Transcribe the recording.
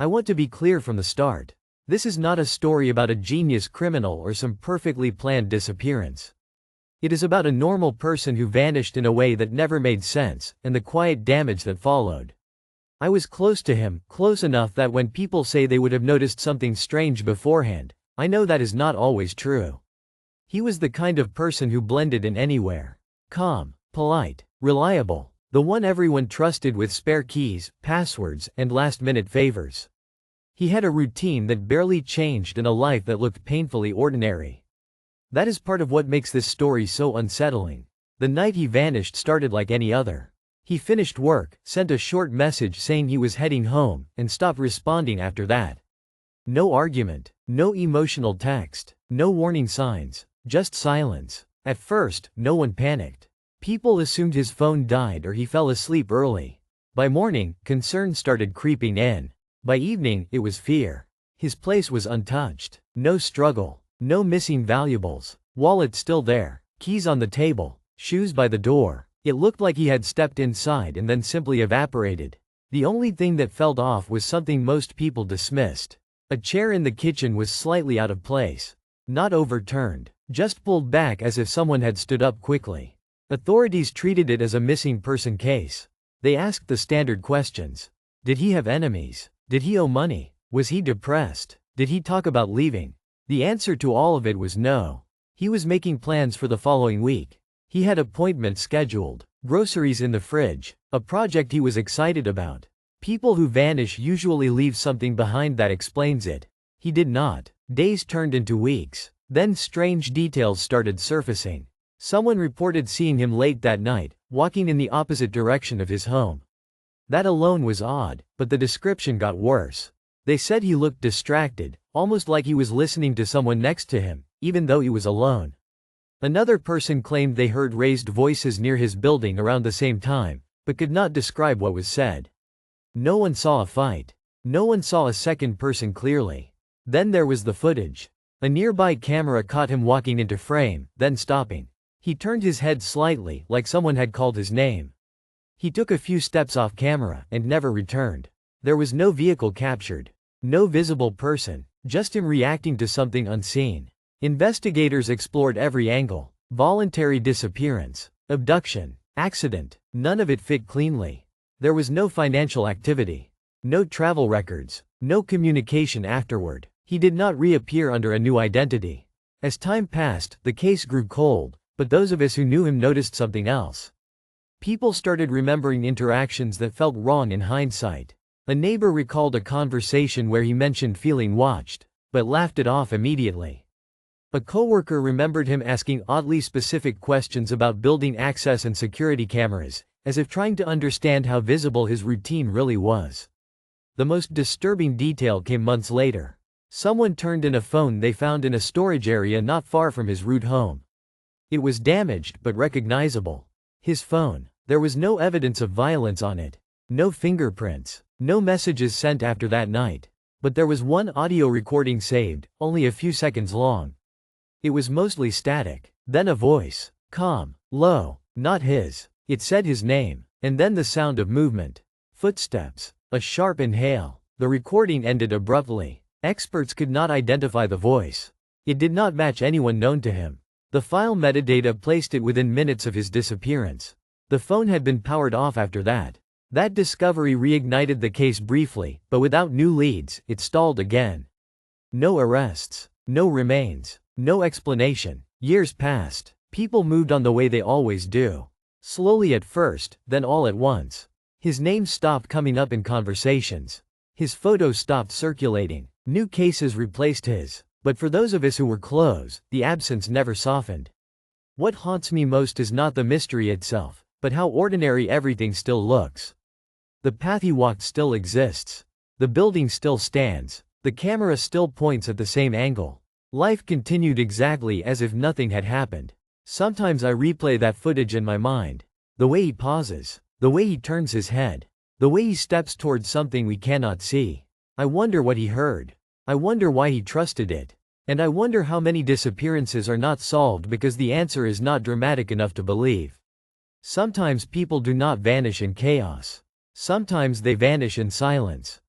I want to be clear from the start. This is not a story about a genius criminal or some perfectly planned disappearance. It is about a normal person who vanished in a way that never made sense, and the quiet damage that followed. I was close to him, close enough that when people say they would have noticed something strange beforehand, I know that is not always true. He was the kind of person who blended in anywhere. Calm, polite, reliable, the one everyone trusted with spare keys, passwords, and last-minute favors. He had a routine that barely changed and a life that looked painfully ordinary. That is part of what makes this story so unsettling. The night he vanished started like any other. He finished work, sent a short message saying he was heading home, and stopped responding after that. No argument, no emotional text, no warning signs, just silence. At first, no one panicked. People assumed his phone died or he fell asleep early. By morning, concern started creeping in. By evening, it was fear. His place was untouched. No struggle. No missing valuables. Wallet still there. Keys on the table. Shoes by the door. It looked like he had stepped inside and then simply evaporated. The only thing that felt off was something most people dismissed. A chair in the kitchen was slightly out of place. Not overturned. Just pulled back as if someone had stood up quickly. Authorities treated it as a missing person case. They asked the standard questions. Did he have enemies? Did he owe money? Was he depressed? Did he talk about leaving? The answer to all of it was no. He was making plans for the following week. He had appointments scheduled, groceries in the fridge, a project he was excited about. People who vanish usually leave something behind that explains it. He did not. Days turned into weeks. Then strange details started surfacing. Someone reported seeing him late that night, walking in the opposite direction of his home. That alone was odd, but the description got worse. They said he looked distracted, almost like he was listening to someone next to him, even though he was alone. Another person claimed they heard raised voices near his building around the same time, but could not describe what was said. No one saw a fight. No one saw a second person clearly. Then there was the footage. A nearby camera caught him walking into frame, then stopping. He turned his head slightly, like someone had called his name. He took a few steps off camera, and never returned. There was no vehicle captured. No visible person, just him reacting to something unseen. Investigators explored every angle. Voluntary disappearance, abduction, accident, none of it fit cleanly. There was no financial activity. No travel records. No communication afterward. He did not reappear under a new identity. As time passed, the case grew cold, but those of us who knew him noticed something else. People started remembering interactions that felt wrong in hindsight. A neighbor recalled a conversation where he mentioned feeling watched, but laughed it off immediately. A coworker remembered him asking oddly specific questions about building access and security cameras, as if trying to understand how visible his routine really was. The most disturbing detail came months later. Someone turned in a phone they found in a storage area not far from his root home. It was damaged but recognizable. His phone. There was no evidence of violence on it. No fingerprints. No messages sent after that night. But there was one audio recording saved, only a few seconds long. It was mostly static. Then a voice. Calm. Low. Not his. It said his name. And then the sound of movement. Footsteps. A sharp inhale. The recording ended abruptly. Experts could not identify the voice. It did not match anyone known to him. The file metadata placed it within minutes of his disappearance. The phone had been powered off after that. That discovery reignited the case briefly, but without new leads, it stalled again. No arrests. No remains. No explanation. Years passed. People moved on the way they always do. Slowly at first, then all at once. His name stopped coming up in conversations. His photos stopped circulating. New cases replaced his. But for those of us who were close, the absence never softened. What haunts me most is not the mystery itself, but how ordinary everything still looks. The path he walked still exists. The building still stands. The camera still points at the same angle. Life continued exactly as if nothing had happened. Sometimes I replay that footage in my mind. The way he pauses. The way he turns his head. The way he steps towards something we cannot see. I wonder what he heard. I wonder why he trusted it. And I wonder how many disappearances are not solved because the answer is not dramatic enough to believe. Sometimes people do not vanish in chaos. Sometimes they vanish in silence.